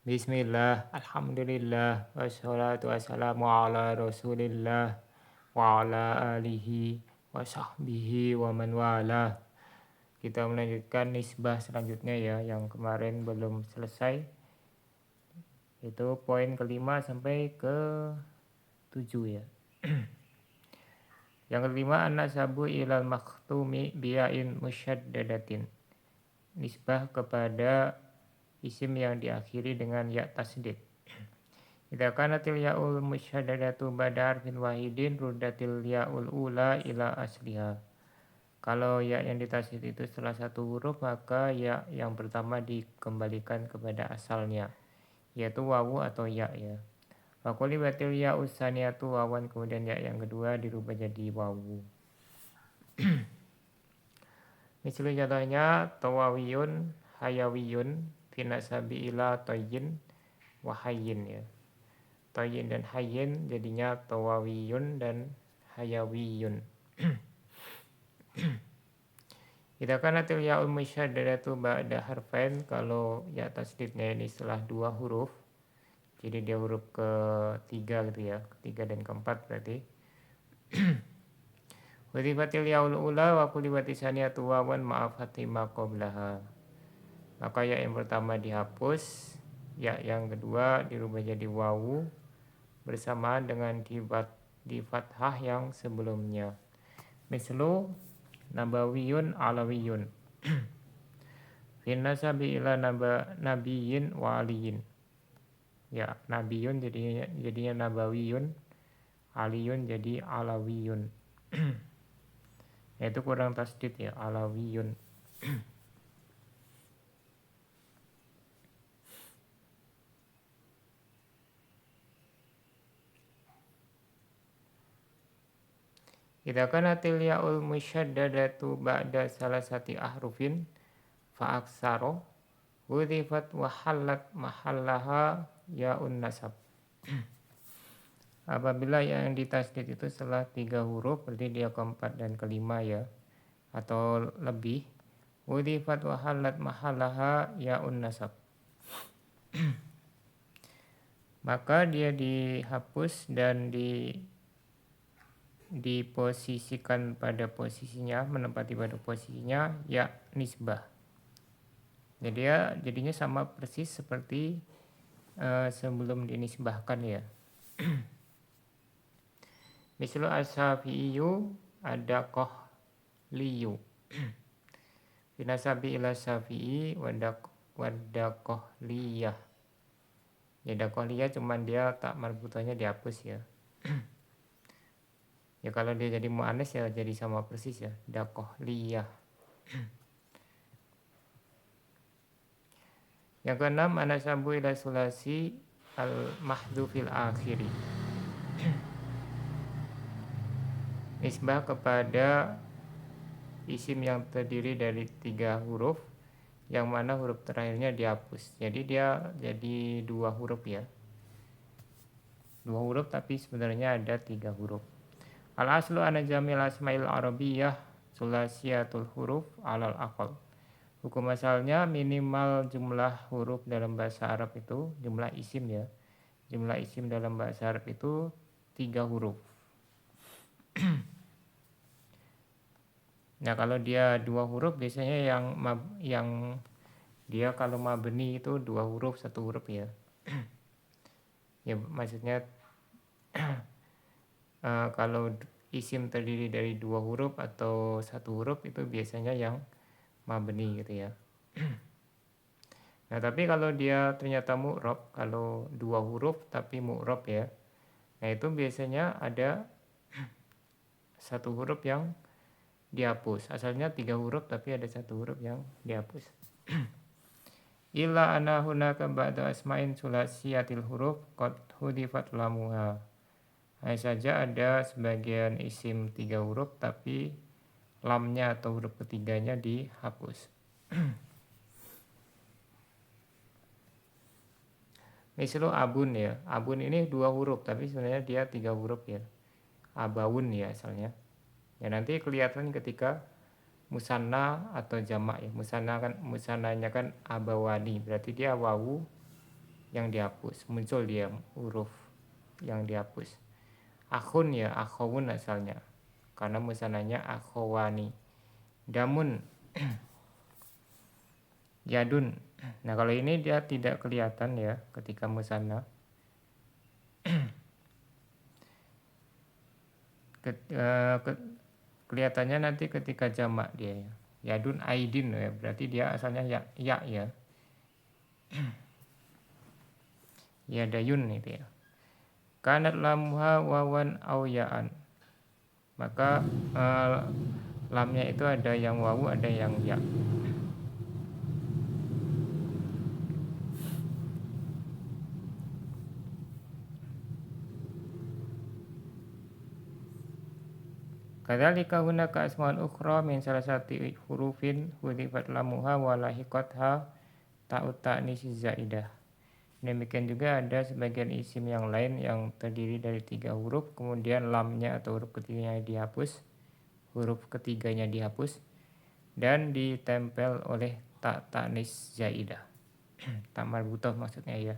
Bismillah, alhamdulillah, wassalatu wassalamu ala rasulillah, wa ala alihi, wa sahbihi, wa man wala. Kita melanjutkan nisbah selanjutnya ya, yang kemarin belum selesai. Itu poin kelima sampai ke 7 ya. Yang kelima, an-nasabu ilal makhtumi biyain musyaddadatin. Nisbah kepada isim yang diakhiri dengan ya tasdid. Idza kanatil ya'ul musyaddadatu ba'da harfin wahidin ruddatil ya'ul ula ila asliha. Kalau ya yang ditasdid itu setelah satu huruf, maka ya yang pertama dikembalikan kepada asalnya, yaitu wawu atau ya ya. Wa qulibatil ya'us saniyatu wawan, kemudian ya yang kedua dirubah jadi wawu. Misalnya contohnya tawawiyun hayawiyun finasabi ila toyin wahayin ya. Toyin dan hayin jadinya tawawiyun dan hayawiyun. Idza kanatil ya'ul musyaddadatu ba'da harfain, kalau ya tasdidnya ini setelah dua huruf, jadi dia huruf ketiga gitu ya, ketiga dan keempat berarti. Hudzifatil ya'ul ula wa kulibati saniyatu wawan ma'afati ma qablaha. Maka ya yang pertama dihapus, ya yang kedua dirubah jadi wawu bersamaan dengan di fathah yang sebelumnya. Mislu nabawiyun alawiyun. Fin nasabi ila nabiyin wa aliyin. Ya, nabiyun jadinya nabawiyun, aliyun jadi alawiyun. Itu kurang tasdid ya, alawiyun. Idza kanatil ya'ul musyaddadatu ba'da salasati ahrufin fa aksara hudhifat wa halat mahallaha ya'un nasab. Apabila yang ditasdid itu setelah 3 huruf, berarti dia keempat dan kelima ya, atau lebih. Hudhifat wa halat mahallaha ya'un nasab. Maka dia dihapus dan diposisikan pada posisinya, menempati pada posisinya ya nisbah. Jadi ya jadinya sama persis seperti sebelum dinisbahkan ya. Misalnya as-safi'iyu ada kohliyu. Binasabi ila safi'i wada kohliyah. Ya dakohliyah cuman dia tak marbutannya dihapus ya. Ya kalau dia jadi mu'annas ya jadi sama persis ya, dakohliyah. Yang keenam, anasabu ila sulasi al-mahdhufil akhiri. Nisbah kepada isim yang terdiri dari 3 huruf, yang mana huruf terakhirnya dihapus. Jadi dia jadi 2 huruf ya. 2 huruf tapi sebenarnya ada 3 huruf. Al-aslu ana jamil asmail arabiyyah sulasiyatul huruf alal aqal. Hukum asalnya minimal jumlah huruf dalam bahasa Arab itu, jumlah isim ya. Jumlah isim dalam bahasa Arab itu 3 huruf. Nah kalau dia 2 huruf biasanya yang dia kalau mabni itu 2 huruf 1 huruf ya. Ya maksudnya kalau isim terdiri dari 2 huruf atau 1 huruf itu biasanya yang mabni gitu ya. Nah tapi kalau dia ternyata mu'rob, kalau 2 huruf tapi mu'rob ya, nah itu biasanya ada 1 huruf yang dihapus. Asalnya 3 huruf tapi ada 1 huruf yang dihapus. Illa ana hunaka ba'da asma'in sulasiyatil huruf qad hudifat lamuha. Hanya saja ada sebagian isim 3 huruf tapi lamnya atau huruf ketiganya dihapus. Misalnya abun ya, abun ini 2 huruf tapi sebenarnya dia 3 huruf ya, abawun ya asalnya. Ya nanti kelihatan ketika musanna atau jamak ya. Musannanya kan abawani, berarti dia wawu yang dihapus, muncul dia huruf yang dihapus. Akhun ya akhawun asalnya, karena musananya akhawani. Damun yadun. Nah kalau ini dia tidak kelihatan ya ketika musanna. Kelihatannya nanti ketika jamak dia ya. Yadun aidin ya, berarti dia asalnya ya ya. Ya dayun itu ya. Kanat lamuha wawan au ya'an. Maka lamnya itu ada yang wawu, ada yang ya. Kadzalika hunaka asmaun ukhra min salasati hurufin hudifat lamuha wa lahiqatha ta'ut ta'nis zaidah. Demikian juga ada sebagian isim yang lain yang terdiri dari 3 huruf, kemudian lamnya atau huruf ketiganya dihapus, huruf ketiganya dihapus dan ditempel oleh tak ta'nis zaidah. Tak marbutoh maksudnya ya.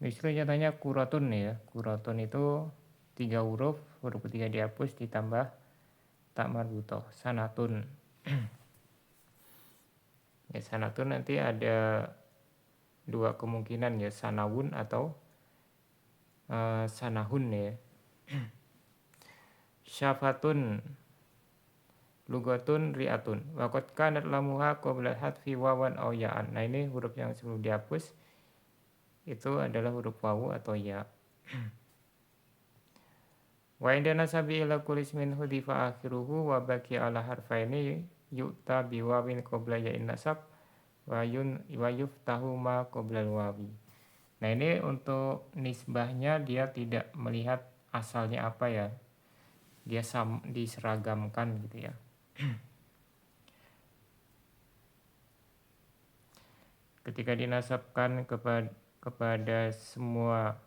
Misalnya contohnya kuratun ya. Kuratun itu 3 huruf, huruf ketiga dihapus ditambah tak marbutoh. Sanatun. Ya sanatun nanti ada 2 kemungkinan ya, sanawun atau sanahun ya. Syafatun, lugatun, ri'atun. Waqad kanat lamuha qabla hadfi wawan aw ya'an. Nah ini huruf yang sebelum dihapus itu adalah huruf wawu atau ya. Wa inda nasabi ila kulli ismin hudifa akhiruhu wa baqi ala harfaini yu'ta biwawin qabla ya'in nasab wa yuftahu ma qabla wawi. Nah ini untuk nisbahnya dia tidak melihat asalnya apa ya. Dia diseragamkan gitu ya. Ketika dinasabkan kepada semua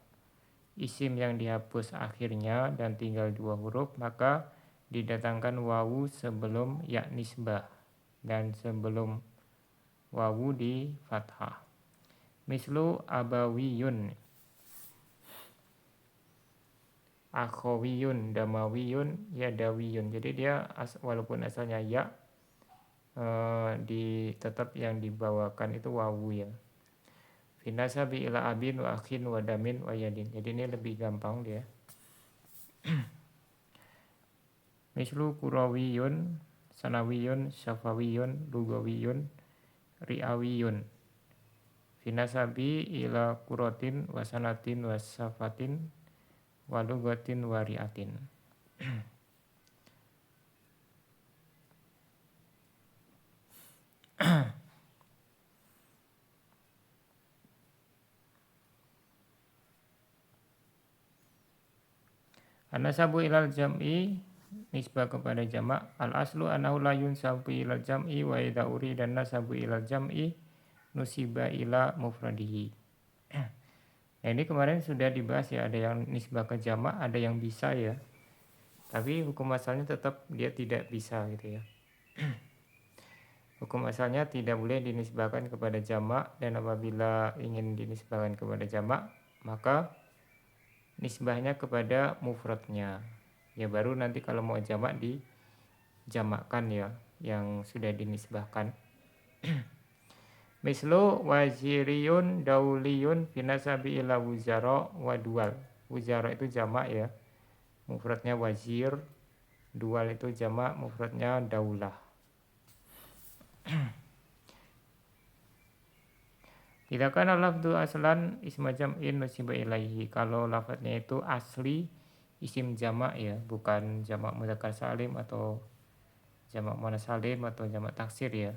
isim yang dihapus akhirnya dan tinggal 2 huruf, maka didatangkan wawu sebelum ya nisbah dan sebelum wawu di fathah. Mislu abawiyun, akhawiyun, damawiyun, yadawiyun. Jadi dia walaupun asalnya ya, tetap yang dibawakan itu wawu ya. Finasabi ila abin wa akhin wa damin wa yadin. Jadi ini lebih gampang dia. Mislu kurawiyun, sanawiyun, syafawiyun, lugawiyun, ri'awiyun. Finasabi ila kurotin wa sanatin wa safatin wa lugatin wa ri'atin. An-nasabu ilal jam'i, nisbah kepada jamak. Al-aslu anahu la yunsabu ilal jam'i wa idza urida nasabu ilal jam'i nusiba ila mufradihi. Nah ini kemarin sudah dibahas ya, ada yang nisbah ke jamak, ada yang bisa ya. Tapi hukum asalnya tetap dia tidak bisa gitu ya. Hukum asalnya tidak boleh dinisbahkan kepada jamak, dan apabila ingin dinisbahkan kepada jamak, maka nisbahnya kepada mufradnya. Ya baru nanti kalau mau jamak dijamakkan ya yang sudah dinisbahkan. Mislu waziriyun dauliyun binasabi ila wuzara wa dual. Wuzara itu jamak ya, mufradnya wazir. Dual itu jamak, mufradnya daulah. Tidak kan lafdu aslan isma jam'in nusiba ilaihi. Kalau lafadznya itu asli isim jamak ya, bukan jamak mudzakkar salim atau jamak muannas salim atau jamak taksir ya.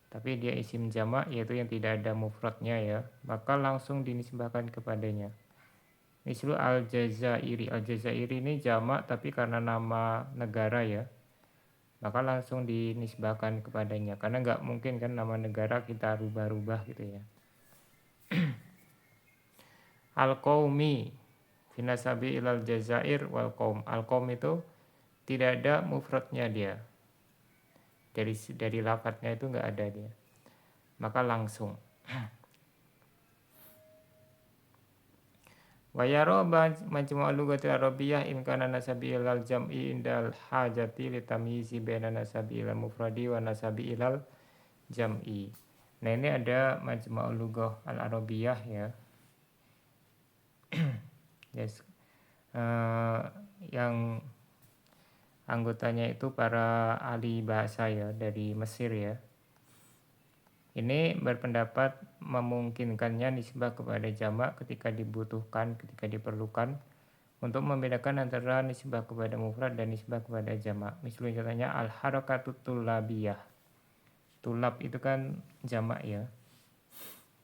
Tapi dia isim jamak yaitu yang tidak ada mufradnya ya, maka langsung dinisbahkan kepadanya. Misal al-Jazairi. Al-Jazairi ini jamak tapi karena nama negara ya, maka langsung dinisbahkan kepadanya. Karena nggak mungkin kan nama negara kita rubah-rubah gitu ya. Al-Qaumi finasabi ilal Jazair wal Qaum. Al-Qaum itu tidak ada mufradnya dia. Dari lafadznya itu nggak ada dia. Maka langsung. Wa yara majmu'ul lughatil arabiyyah in kana nasabi ilal jam'i indal hajati li tamyizi baina nasabi ilal mufradi wa nasabi ilal jam'i. Nah, ini ada majmu'ul lughah al arabiyyah ya. Yes. Yang anggotanya itu para ahli bahasa ya dari Mesir ya. Ini berpendapat memungkinkannya nisbah kepada jamak ketika dibutuhkan, ketika diperlukan untuk membedakan antara nisbah kepada mufrad dan nisbah kepada jamak. Misalnya contohnya al-harakatut tulabiyah. Tulab itu kan jamak ya.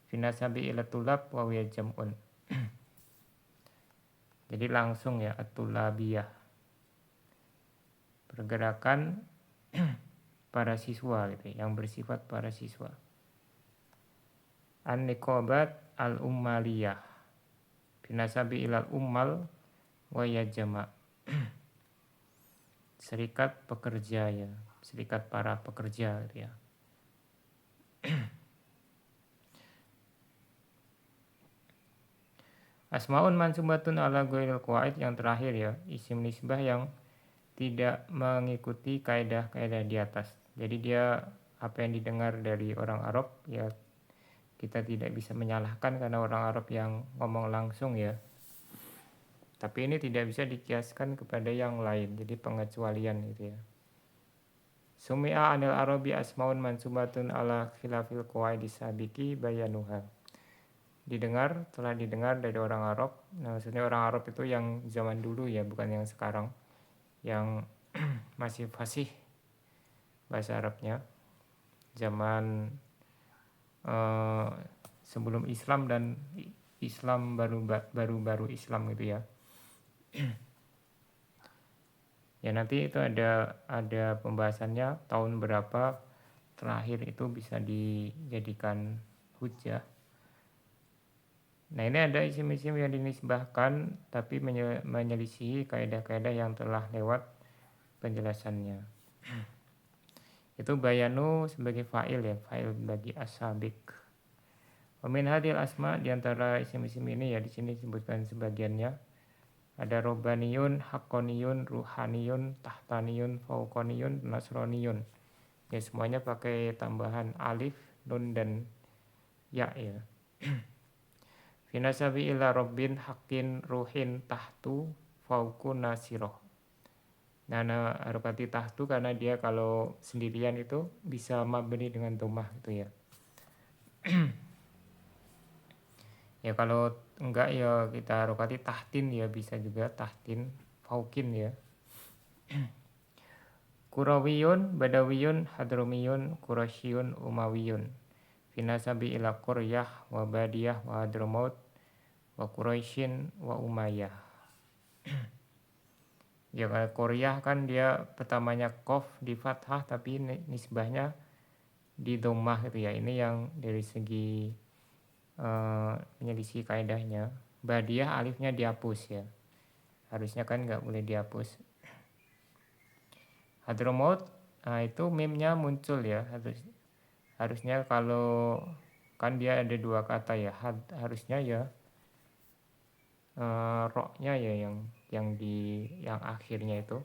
Finasabi ila tulab wa huwa jam'un. Jadi langsung ya at-tulabiyah. Pergerakan para siswa gitu, yang bersifat para siswa. An-niqabat al-ummaliyah binasabi ilal ummal wa ya jama'. Serikat pekerja ya, serikat para pekerja gitu ya. Asmaun mansubatun ala ghairil qawaid, yang terakhir ya, isim nisbah yang tidak mengikuti kaidah-kaidah di atas. Jadi dia apa yang didengar dari orang Arab ya kita tidak bisa menyalahkan karena orang Arab yang ngomong langsung ya. Tapi ini tidak bisa dikiaskan kepada yang lain, jadi pengecualian gitu ya. Sumi'a anil arabi asmaun mansubatun ala khilafil qawaidis sabiki bayanuha. Telah didengar dari orang Arab. Nah, maksudnya orang Arab itu yang zaman dulu ya, bukan yang sekarang. Yang masih fasih bahasa Arabnya. Zaman sebelum Islam dan Islam baru Islam gitu ya. Ya nanti itu ada pembahasannya tahun berapa terakhir itu bisa dijadikan hujjah. Nah, ini ada isim-isim yang dinisbahkan tapi menyelisihi kaidah-kaidah yang telah lewat penjelasannya. Itu bayanu sebagai fa'il ya, fa'il bagi as-sabiq. Wa min hadhil asma, di antara isim-isim ini ya di sini disebutkan sebagiannya. Ada robbaniyun, haqqaniyun, ruhaniyun, tahtaniyun, fauqaniyun, nasroniyun. Ya semuanya pakai tambahan alif, nun dan ya ya. Finasabi ila rabbin haqqin ruhin tahtu fauqun nasiroh. Nah, harokati tahtu karena dia kalau sendirian itu bisa mabni dengan dhammah gitu ya. Ya kalau enggak ya kita harokati tahtin ya, bisa juga tahtin, fauqin ya. Kurawiyun, badawiyun, hadromiyun, qurasyiyun, umawiyun. Finasabi ila Quryah wa Badiyah wa Hadramaut wa Quraisyin wa Umayyah. Ya kalau Quryah kan dia pertamanya qaf di fathah tapi nisbahnya di dhammah gitu ya. Ini yang dari segi menyelisih kaidahnya. Badiyah alifnya dihapus ya. Harusnya kan nggak boleh dihapus. Hadramaut, nah itu mimnya muncul ya. Harusnya kalau kan dia ada dua kata ya, harusnya ya roknya ya yang akhirnya itu.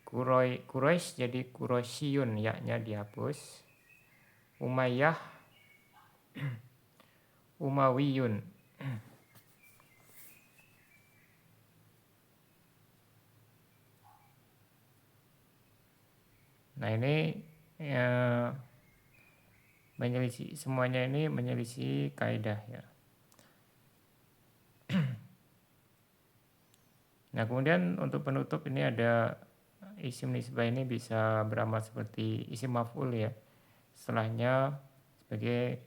Quraisy jadi Quraisyun, yaknya dihapus. Umayyah Umawiyun. Nah ini menyelisih, semuanya ini menyelisih kaidah ya. Nah kemudian untuk penutup ini ada isim nisbah ini bisa beramal seperti isim maf'ul ya. Setelahnya sebagai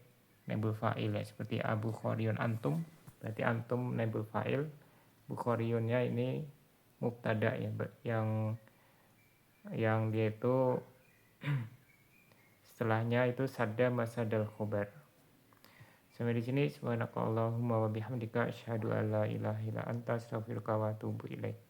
naibul fa'il ya, seperti Abu Khoriyun antum, berarti antum naibul fa'il, Bukhoriyunnya ini mubtada ya, yang dia itu setelahnya itu sadda masadal khobar. Sampai di sini subhanakallahumma wa bihamdika asyhadu an la ilaha illa anta astaghfiruka wa atubu ilaik.